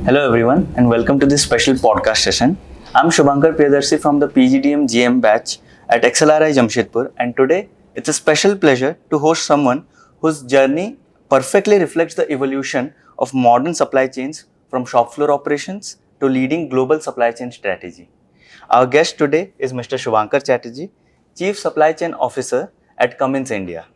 Hello everyone and welcome to this special podcast session. I'm Shubhankar Priyadarshi from the PGDM GM batch at XLRI Jamshedpur, and today it's a special pleasure to host someone whose journey perfectly reflects the evolution of modern supply chains from shop floor operations to leading global supply chain strategy. Our guest today is Mr. Shubhankar Chatterji, Chief Supply Chain Officer at Cummins India.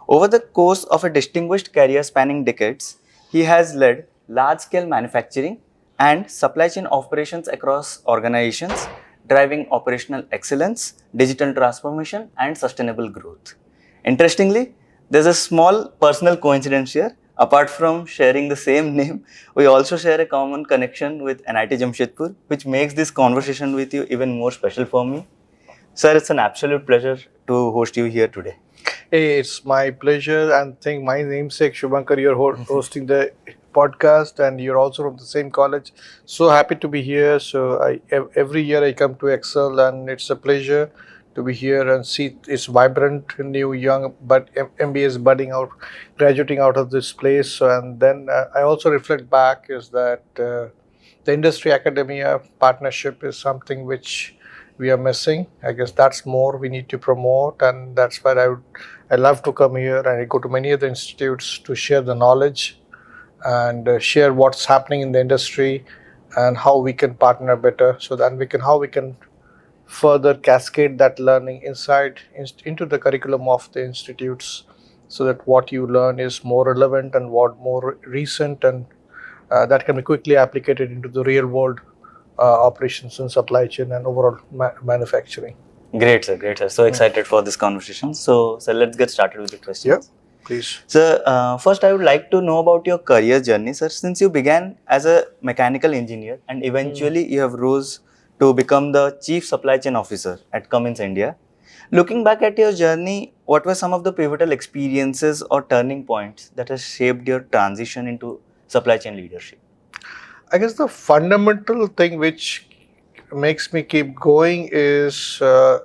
Over the course of a distinguished career spanning decades, he has led large-scale manufacturing and supply chain operations across organizations, driving operational excellence, digital transformation, and sustainable growth. Interestingly, there's a small personal coincidence here. Apart from sharing the same name, we also share a common connection with NIT Jamshedpur, which makes this conversation with you even more special for me. Sir, it's an absolute pleasure to host you here today. Hey, it's my pleasure, and think my namesake Shubhankar, you're hosting the podcast, and you're also from the same college. So happy to be here. So every year I come to Excel, and it's a pleasure to be here and see it's vibrant, new, young, but MBAs budding out, graduating out of this place. So and then I also reflect back is that the industry academia partnership is something which we are missing. I guess that's more we need to promote, and that's why I love to come here, and I go to many other institutes to share the knowledge and share what's happening in the industry and how we can partner better, so that how we can further cascade that learning into the curriculum of the institutes, so that what you learn is more relevant and what more recent, and that can be quickly applicated into the real world operations and supply chain and overall manufacturing. Great, sir. Great, sir. So excited for this conversation. So let's get started with the questions. Yeah, please. So, first, I would like to know about your career journey, sir. Since you began as a mechanical engineer and eventually you have rose to become the Chief Supply Chain Officer at Cummins India. Looking back at your journey, what were some of the pivotal experiences or turning points that has shaped your transition into supply chain leadership? I guess the fundamental thing which makes me keep going is I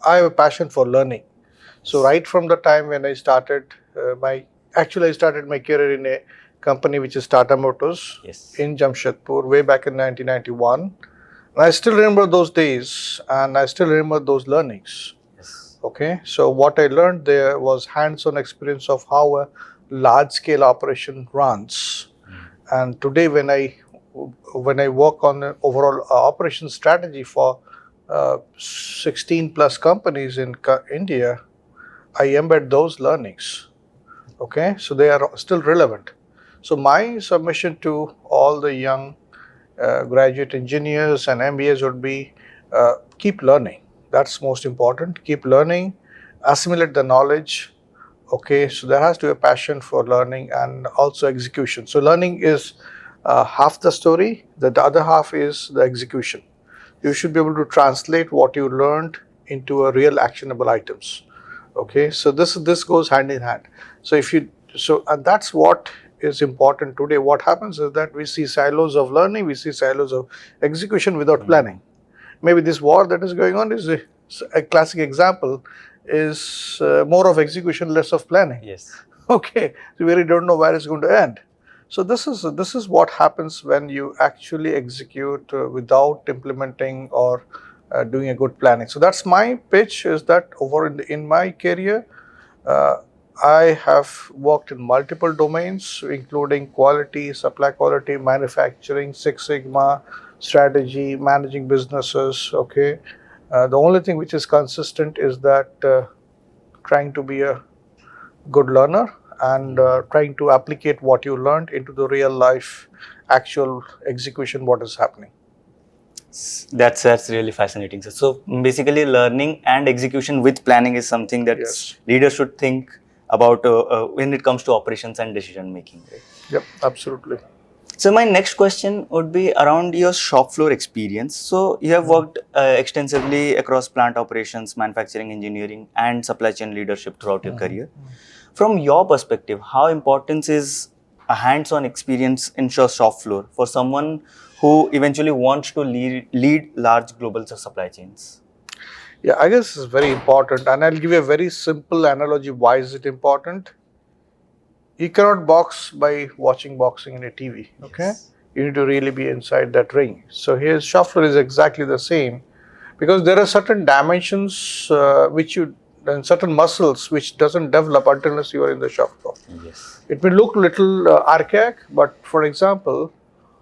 have a passion for learning. So right from the time when I started I started my career in a company which is Tata Motors in Jamshedpur way back in 1991. And I still remember those days, and I still remember those learnings. Okay, so what I learned there was hands-on experience of how a large-scale operation runs. And today, when I work on the overall operation strategy for 16 plus companies in India, I embed those learnings. Okay, so they are still relevant. So my submission to all the young graduate engineers and MBAs would be keep learning. That's most important. Keep learning, assimilate the knowledge. Okay, so there has to be a passion for learning and also execution. So learning is half the story. The other half is the execution. You should be able to translate what you learned into a real actionable items. Okay, so this goes hand in hand. And that's what is important today. What happens is that we see silos of learning, we see silos of execution without planning. Maybe this war that is going on is a classic example. Is more of execution, less of planning. Yes. Okay, so we really don't know where it's going to end. So this is what happens when you actually execute without implementing or doing a good planning. So that's my pitch. Is that in my career, I have worked in multiple domains, including quality, supply quality, manufacturing, Six Sigma, strategy, managing businesses. Okay. The only thing which is consistent is that trying to be a good learner and trying to applicate what you learned into the real life, actual execution, what is happening. That's really fascinating. So basically, learning and execution with planning is something that leaders should think about when it comes to operations and decision making. Right? Yep, absolutely. So my next question would be around your shop floor experience. So you have worked extensively across plant operations, manufacturing, engineering, and supply chain leadership throughout your career. From your perspective, how important is a hands-on experience in shop floor for someone who eventually wants to lead large global supply chains? Yeah, I guess it's very important, and I'll give you a very simple analogy. Why is it important? You cannot box by watching boxing in a TV. Okay, You need to really be inside that ring. So here, shop floor is exactly the same, because there are certain dimensions and certain muscles which doesn't develop unless you are in the shop floor. Yes. It may look a little archaic, but for example,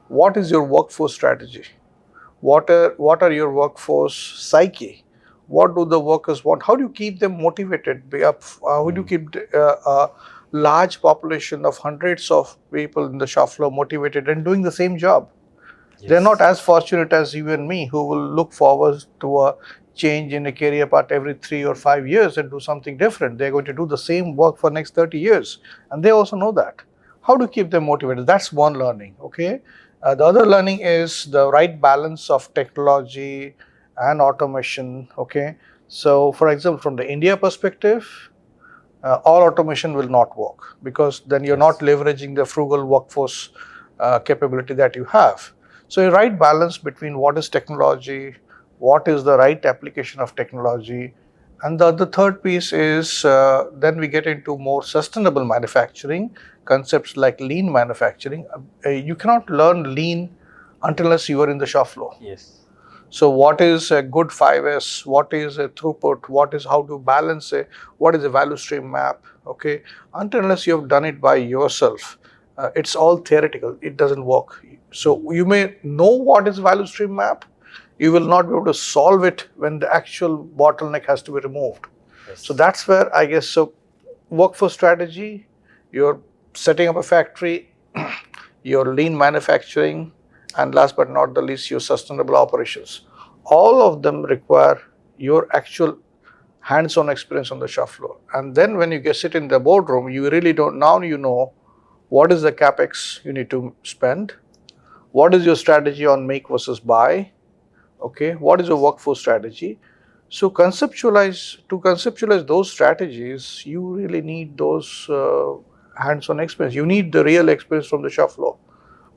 what is your workforce strategy? What are your workforce psyche? What do the workers want? How do you keep them motivated? How do you keep a large population of hundreds of people in the shop floor motivated and doing the same job? They're not Yes. as fortunate as you and me, who will look forward to a change in a career path every 3 or 5 years and do something different. They're going to do the same work for next 30 years. And they also know that. How to keep them motivated? That's one learning, okay? The other learning is the right balance of technology and automation, okay? So, for example, from the India perspective, all automation will not work, because then you're not leveraging the frugal workforce capability that you have. So a right balance between what is technology, what is the right application of technology, and the third piece is then we get into more sustainable manufacturing concepts like lean manufacturing. You cannot learn lean unless you are in the shop floor. Yes. So what is a good 5S? What is a throughput? What is how to balance it? What is a value stream map? Okay, unless you have done it by yourself, it's all theoretical. It doesn't work. So you may know what is value stream map, you will not be able to solve it when the actual bottleneck has to be removed. Yes. So that's where I guess so. Workforce strategy, you're setting up a factory, your lean manufacturing, and last but not the least, your sustainable operations. All of them require your actual hands-on experience on the shop floor. And then when you sit in the boardroom, you really don't, now you know what is the capex you need to spend, what is your strategy on make versus buy, okay, what is your workforce strategy. So to conceptualize those strategies, you really need those hands-on experience. You need the real experience from the shop floor.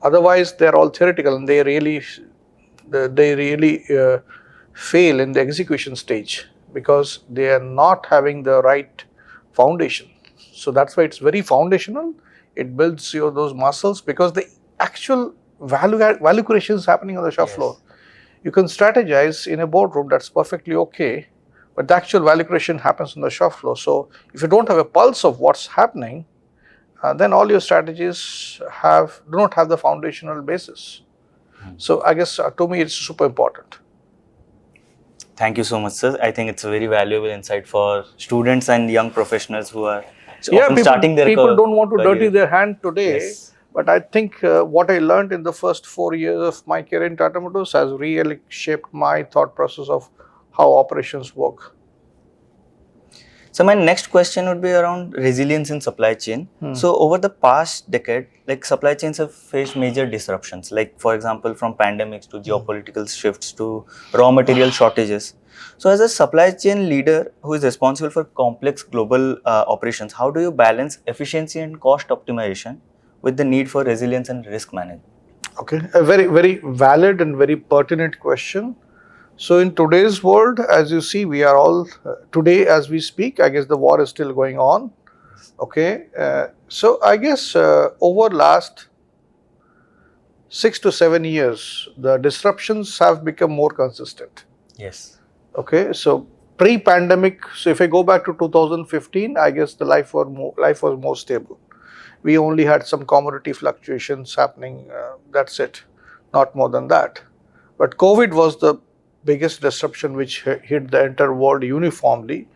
Otherwise, they're all theoretical, and they really fail in the execution stage because they are not having the right foundation. So that's why it's very foundational. It builds those muscles, because the actual value creation is happening on the shop floor. You can strategize in a boardroom, that's perfectly okay, but the actual value creation happens on the shop floor. So if you don't have a pulse of what's happening, then all your strategies do not have the foundational basis. So I guess to me it's super important. Thank you so much, sir. I think it's a very valuable insight for students and young professionals who are often starting their people don't want to dirty their hand today. Yes. But I think what I learned in the first 4 years of my career in Tata Motors has really shaped my thought process of how operations work. So my next question would be around resilience in supply chain. So over the past decade, like supply chains have faced major disruptions, like for example, from pandemics to geopolitical shifts to raw material shortages. So as a supply chain leader who is responsible for complex global operations, how do you balance efficiency and cost optimization with the need for resilience and risk management? Okay, a very, very valid and very pertinent question. So in today's world, as you see, we are all, today as we speak, I guess the war is still going on. Okay, so I guess over last 6 to 7 years, the disruptions have become more consistent. Yes. Okay, so pre-pandemic, so if I go back to 2015, I guess the life was more stable. We only had some commodity fluctuations happening, that's it, not more than that. But COVID was the biggest disruption which hit the entire world uniformly.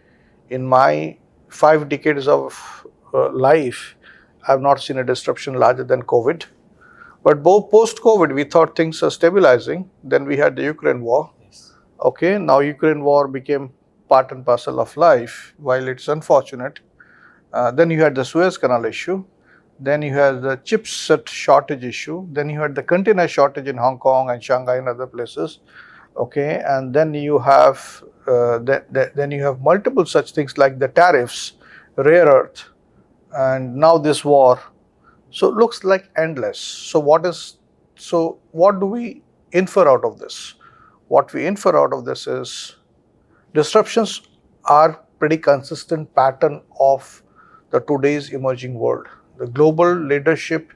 In my 5 decades of life, I have not seen a disruption larger than COVID. But both post-COVID, we thought things are stabilizing. Then we had the Ukraine war. Yes. Okay, now Ukraine war became part and parcel of life, while it's unfortunate. Then you had the Suez Canal issue. Then you had the chipset shortage issue. Then you had the container shortage in Hong Kong and Shanghai and other places. Okay, and then you have then you have multiple such things like the tariffs, rare earth, and now this war. So it looks like endless. So what do we infer out of this? What we infer out of this is disruptions are pretty consistent pattern of the today's emerging world. The global leadership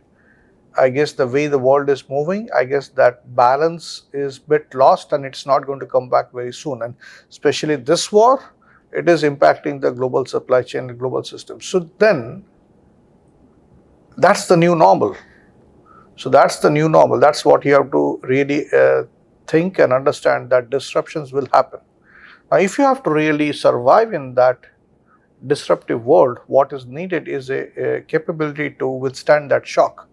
I guess the way the world is moving, I guess that balance is bit lost and it's not going to come back very soon. And especially this war, it is impacting the global supply chain, the global system. So then that's the new normal. So that's the new normal. That's what you have to really think and understand, that disruptions will happen. Now, if you have to really survive in that disruptive world, what is needed is a capability to withstand that shock.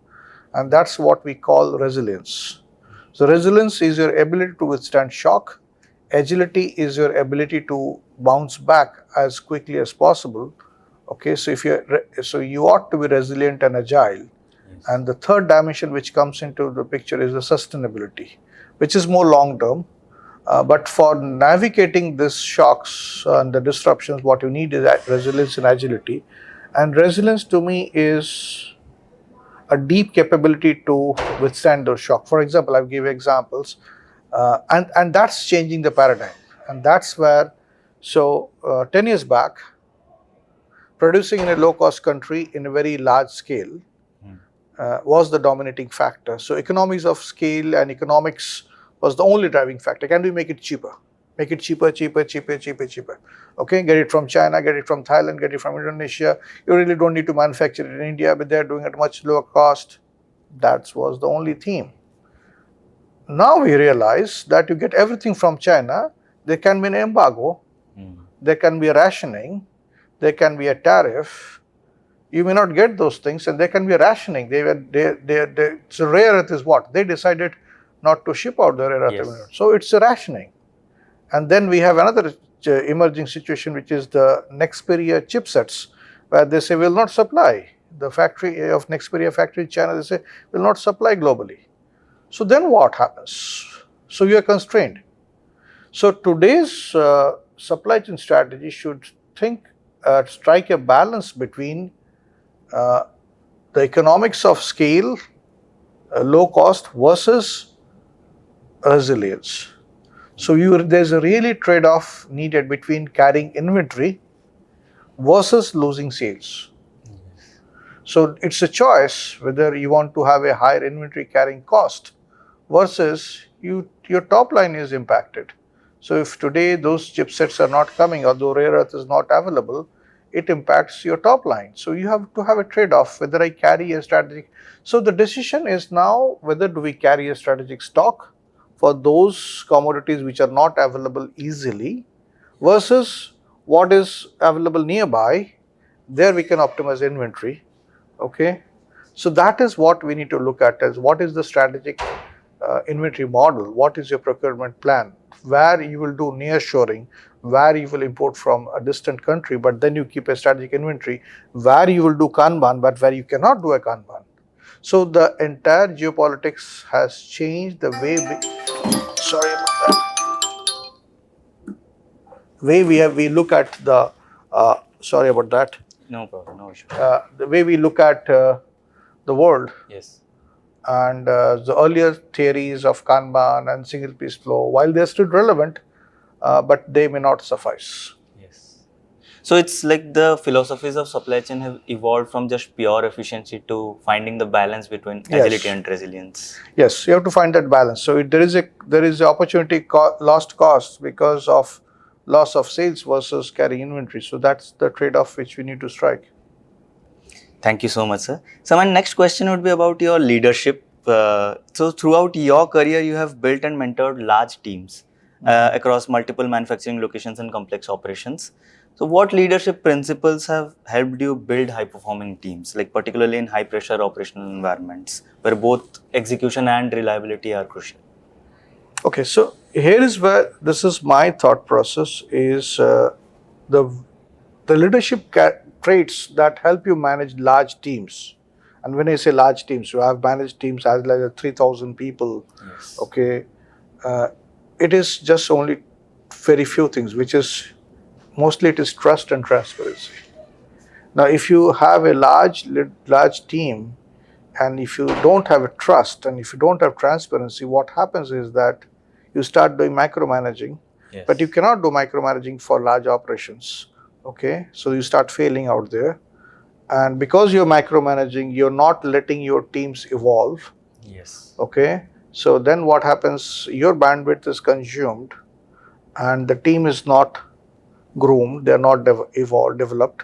And that's what we call resilience. So resilience is your ability to withstand shock. Agility is your ability to bounce back as quickly as possible. Okay, so you ought to be resilient and agile. And the third dimension which comes into the picture is the sustainability, which is more long term. But for navigating these shocks and the disruptions, what you need is resilience and agility. And resilience to me is a deep capability to withstand those shocks. For example, I'll give examples, and that's changing the paradigm. And that's where, 10 years back, producing in a low-cost country in a very large scale was the dominating factor. So economies of scale and economics was the only driving factor. Can we make it cheaper? Make it cheaper. Okay, get it from China, get it from Thailand, get it from Indonesia. You really don't need to manufacture it in India, but they're doing it at much lower cost. That was the only theme. Now we realize that you get everything from China. There can be an embargo, there can be a rationing, there can be a tariff. You may not get those things, and there can be a rationing. So rare earth is what? They decided not to ship out the rare earth. Yes. So it's a rationing. And then we have another emerging situation, which is the Nexperia chipsets, where they say will not supply. The factory of Nexperia factory in China, they say will not supply globally. So then what happens? So you are constrained. So today's supply chain strategy should strike a balance between the economics of scale, low cost versus resilience. So there's a really trade-off needed between carrying inventory versus losing sales. So it's a choice whether you want to have a higher inventory carrying cost versus your top line is impacted. So if today those chipsets are not coming, or the rare earth is not available, it impacts your top line. So you have to have a trade-off whether I carry a strategic. So the decision is now whether do we carry a strategic stock for those commodities which are not available easily versus what is available nearby. There we can optimize inventory. Okay, so that is what we need to look at, as what is the strategic inventory model, what is your procurement plan, where you will do nearshoring, where you will import from a distant country, but then you keep a strategic inventory, where you will do Kanban, but where you cannot do a Kanban. So the entire geopolitics has changed the way we look at the, sorry about that. No problem, no issue. The way we look at the world. Yes. And the earlier theories of Kanban and single piece flow, while they're still relevant, but they may not suffice. Yes. So it's like the philosophies of supply chain have evolved from just pure efficiency to finding the balance between agility and resilience. Yes, you have to find that balance. So there is a opportunity lost cost because of loss of sales versus carrying inventory. So that's the trade-off which we need to strike. Thank you so much, sir. So my next question would be about your leadership. So throughout your career, you have built and mentored large teams across multiple manufacturing locations and complex operations. So what leadership principles have helped you build high-performing teams, like particularly in high-pressure operational environments, where both execution and reliability are crucial? Okay, so here is where this is my thought process is the leadership traits that help you manage large teams. And when I say large teams, so I've managed teams as like 3,000 people. Yes. Okay, it is just only very few things, which is mostly it is trust and transparency. Now, if you have a large team, and if you don't have a trust and if you don't have transparency, what happens is that you start doing micromanaging. Yes. But you cannot do micromanaging for large operations. Okay, so you start failing out there. And because you're micromanaging, you're not letting your teams evolve. Yes. Okay. So then what happens? Your bandwidth is consumed and the team is not groomed, they're not developed.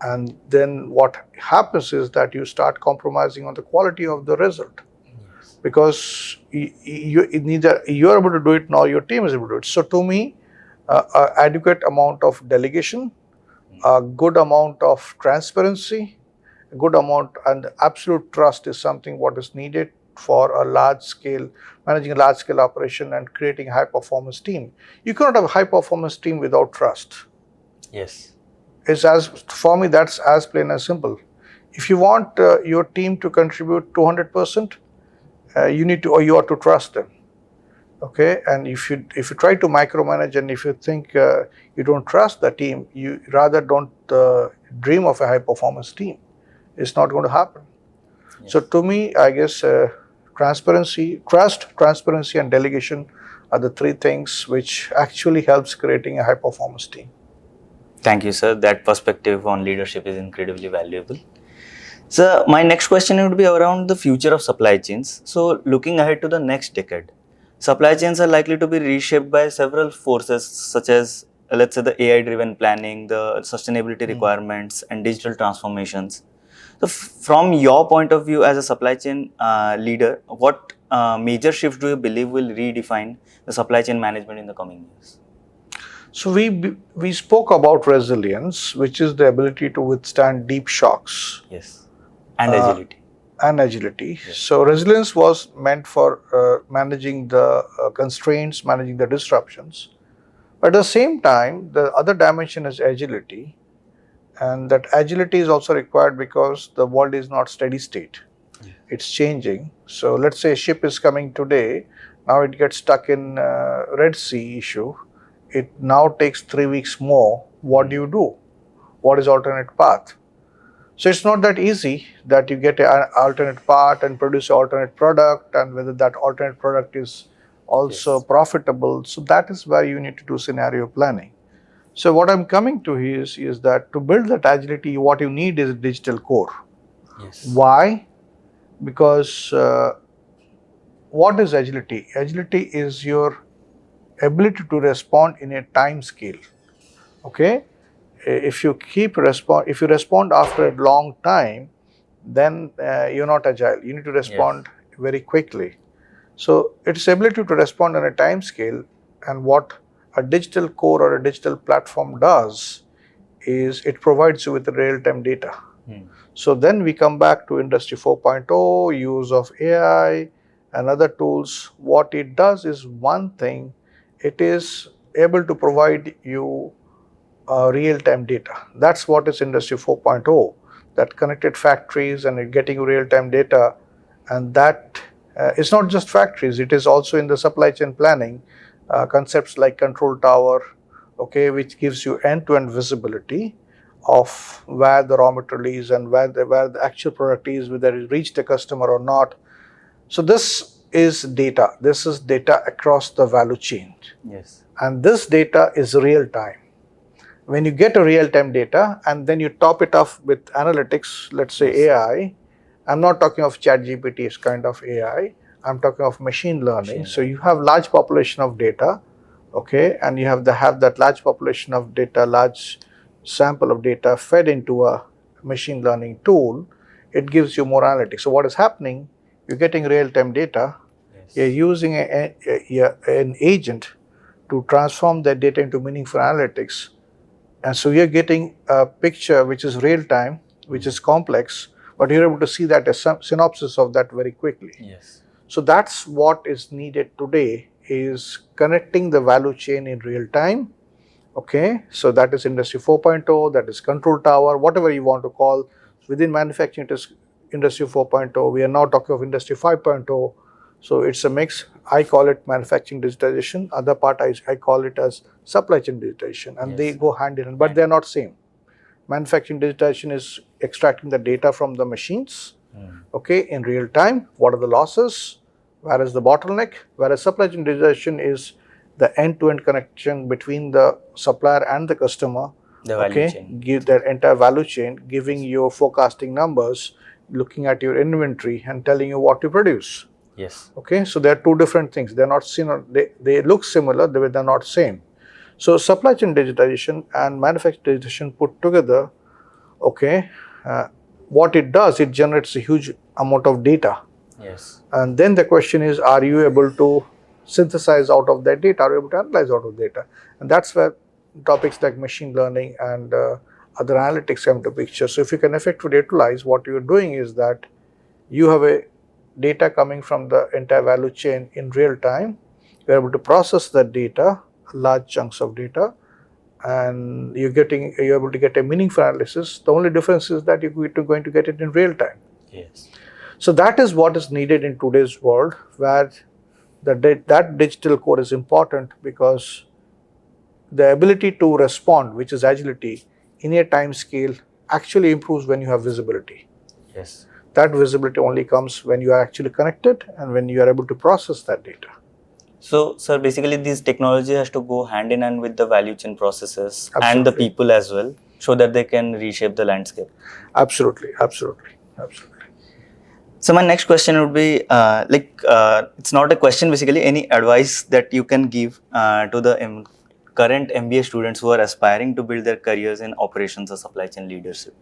And then what happens is that you start compromising on the quality of the result. Yes. Because neither you're able to do it nor your team is able to do it. So to me, adequate amount of delegation, a good amount of transparency, a good amount and absolute trust is something what is needed for a large scale, managing a large scale operation and creating a high performance team. You cannot have a high performance team without trust. Yes. For me, that's as plain as simple. If you want your team to contribute 200%, you ought to trust them. Okay, and if you try to micromanage and if you think you don't trust the team, you rather don't dream of a high performance team. It's not going to happen. Yes. So to me, I guess transparency, trust, transparency, and delegation are the three things which actually helps creating a high performance team. Thank you, sir. That perspective on leadership is incredibly valuable. So my next question would be around the future of supply chains. So looking ahead to the next decade, supply chains are likely to be reshaped by several forces such as, let's say, the AI-driven planning, the sustainability requirements, and digital transformations. So from your point of view as a supply chain leader, what major shifts do you believe will redefine the supply chain management in the coming years? So we spoke about resilience, which is the ability to withstand deep shocks. Yes, and agility. And agility. Yes. So resilience was meant for managing the constraints, managing the disruptions. But at the same time, the other dimension is agility, and that agility is also required because the world is not steady state. Yeah. It's changing. So let's say a ship is coming today, now it gets stuck in Red Sea issue. It now takes 3 weeks more. What do you do? What is alternate path? So it's not that easy that you get an alternate part and produce an alternate product, and whether that alternate product is also profitable. So that is where you need to do scenario planning. So what I'm coming to is that to build that agility, what you need is a digital core. Yes. Why? Because what is agility? Agility is your ability to respond in a time scale. Okay? If you respond after a long time, then you're not agile. You need to respond very quickly. So it's ability to respond on a time scale, and what a digital core or a digital platform does is it provides you with the real-time data. So then we come back to Industry 4.0, use of AI and other tools. What it does is one thing, it is able to provide you real-time data. That's what is Industry 4.0, that connected factories and getting real-time data. And that it's not just factories, it is also in the supply chain planning, concepts like control tower, okay, which gives you end-to-end visibility of where the raw material is and where the actual product is, whether it reached the customer or not. So this is data. This is data across the value chain. Yes. And this data is real time. When you get a real-time data and then you top it off with analytics, let's say AI, I'm not talking of ChatGPT's kind of AI, I'm talking of machine learning. So you have large population of data, okay, and you have that large population of data, large sample of data fed into a machine learning tool. It gives you more analytics. So what is happening? You're getting real-time data. You're using an agent to transform that data into meaningful analytics. And so you're getting a picture which is real time, which is complex, but you're able to see that as some synopsis of that very quickly. Yes. So that's what is needed today, is connecting the value chain in real time. Okay, so that is Industry 4.0, that is control tower, whatever you want to call. Within manufacturing, it is Industry 4.0. We are now talking of Industry 5.0. So it's a mix. I call it manufacturing digitization. Other part I call it as supply chain digitization, and they go hand in hand, but they're not same. Manufacturing digitization is extracting the data from the machines, okay, in real time. What are the losses? Where is the bottleneck? Whereas supply chain digitization is the end-to-end connection between the supplier and the customer. The value okay, chain. give that entire value chain, giving you forecasting numbers, looking at your inventory and telling you what to produce. Yes. Okay, so there are two different things. They're not similar. They look similar, they're not same. So supply chain digitization and manufacturing digitization put together, okay, what it does, it generates a huge amount of data. Yes. And then the question is, are you able to synthesize out of that data? Are you able to analyze out of data? And that's where topics like machine learning and other analytics come to picture. So if you can effectively utilize, what you're doing is that you have a data coming from the entire value chain in real time. You're able to process that data, large chunks of data, and you're able to get a meaningful analysis. The only difference is that you're going to get it in real time. Yes. So that is what is needed in today's world, where that digital core is important, because the ability to respond, which is agility, in a time scale actually improves when you have visibility. Yes. That visibility only comes when you are actually connected and when you are able to process that data. So, sir, basically this technology has to go hand in hand with the value chain processes and the Absolutely. people as well, so that they can reshape the landscape. Absolutely. So my next question would be, it's not a question basically, any advice that you can give to the current MBA students who are aspiring to build their careers in operations or supply chain leadership?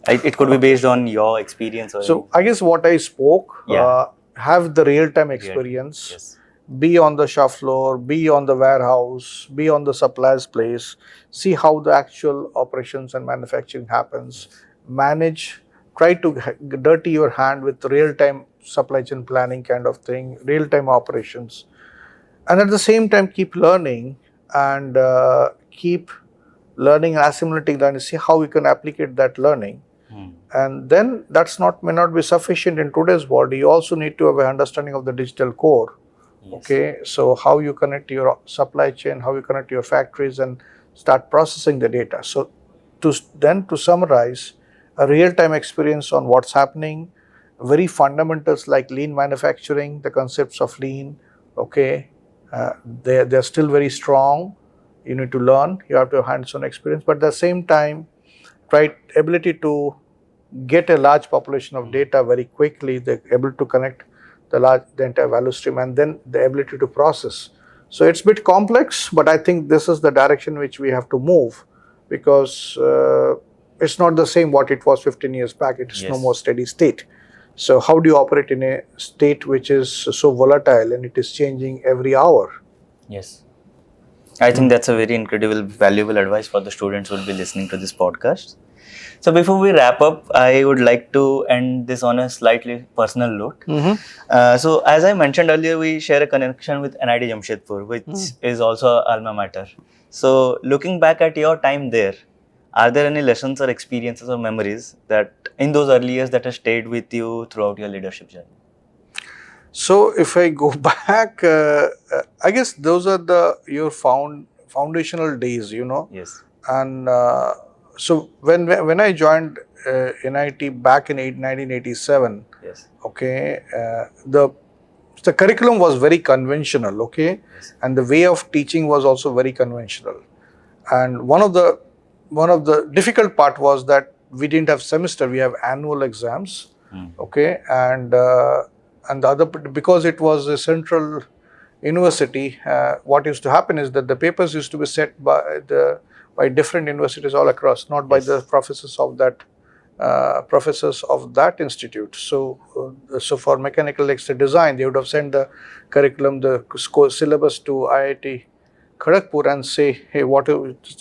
It could be based on your experience. Or So I guess what I spoke, Yeah. have the real-time experience, Yes. be on the shop floor, be on the warehouse, be on the supplier's place, see how the actual operations and manufacturing happens, manage, try to dirty your hand with real-time supply chain planning kind of thing, real-time operations, and at the same time keep learning and keep learning and assimilating learning, see how we can applicate that learning. And then that's may not be sufficient in today's world. You also need to have an understanding of the digital core. Yes. Okay, so how you connect your supply chain, how you connect your factories and start processing the data. So to summarize, a real-time experience on what's happening, very fundamentals like lean manufacturing, the concepts of lean, okay, they're still very strong. You need to learn, you have to have hands-on experience, but at the same time, right, ability to get a large population of data very quickly, they're able to connect the entire value stream, and then the ability to process. So it's a bit complex, but I think this is the direction which we have to move, because it's not the same what it was 15 years back. It is no more steady state. So how do you operate in a state which is so volatile and it is changing every hour? Yes. I think that's a very incredible, valuable advice for the students who will be listening to this podcast. So before we wrap up, I would like to end this on a slightly personal note. So as I mentioned earlier, we share a connection with NIT Jamshedpur, which is also our alma mater. So looking back at your time there, are there any lessons or experiences or memories that in those early years that have stayed with you throughout your leadership journey? So if I go back, I guess those are your foundational days, Yes. And so when I joined NIT back in 1987, Yes. okay, the curriculum was very conventional, okay, Yes. and the way of teaching was also very conventional. And one of the difficult part was that we didn't have semester; we have annual exams, okay, and the other, because it was a central university, what used to happen is that the papers used to be set by different universities all across, not by the professors of that institute. So for mechanical extra design, they would have sent the curriculum, the syllabus to IIT Kharagpur and say, hey,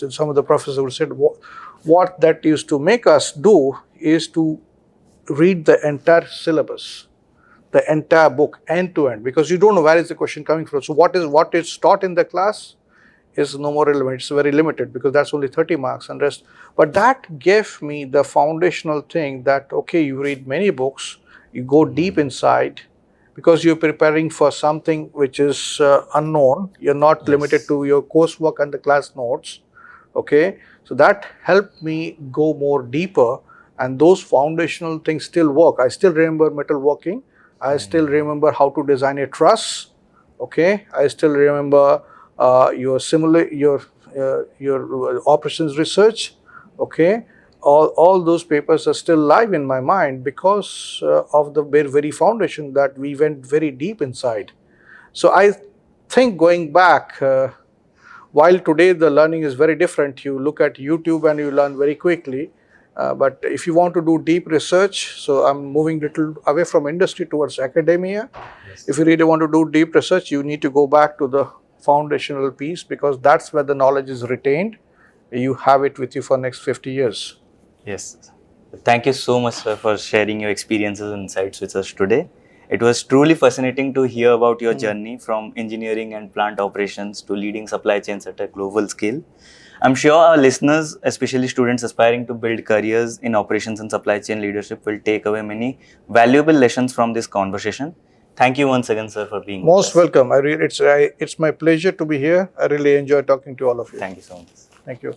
some of the professors would say, what that used to make us do is to read the entire syllabus, the entire book end to end, because you don't know where is the question coming from. So what is taught in the class is no more relevant. It's very limited, because that's only 30 marks and rest. But that gave me the foundational thing that, okay, you read many books, you go deep inside, because you're preparing for something which is unknown. You're not limited to your coursework and the class notes. Okay, so that helped me go more deeper, and those foundational things still work. I still remember metalworking. I still remember how to design a truss. Okay, I still remember your your operations research, okay, all those papers are still live in my mind because of the very foundation that we went very deep inside. So I think going back, while today the learning is very different, you look at YouTube and you learn very quickly. But if you want to do deep research, so I'm moving little away from industry towards academia. Yes. If you really want to do deep research, you need to go back to the foundational piece because that's where the knowledge is retained. You have it with you for next 50 years. Yes. Thank you so much, sir, for sharing your experiences and insights with us today. It was truly fascinating to hear about your journey from engineering and plant operations to leading supply chains at a global scale. I'm sure our listeners, especially students aspiring to build careers in operations and supply chain leadership, will take away many valuable lessons from this conversation. Thank you once again, sir, for being Most with us. welcome. It's my pleasure to be here. I really enjoy talking to all of you. Thank you so much. Thank you.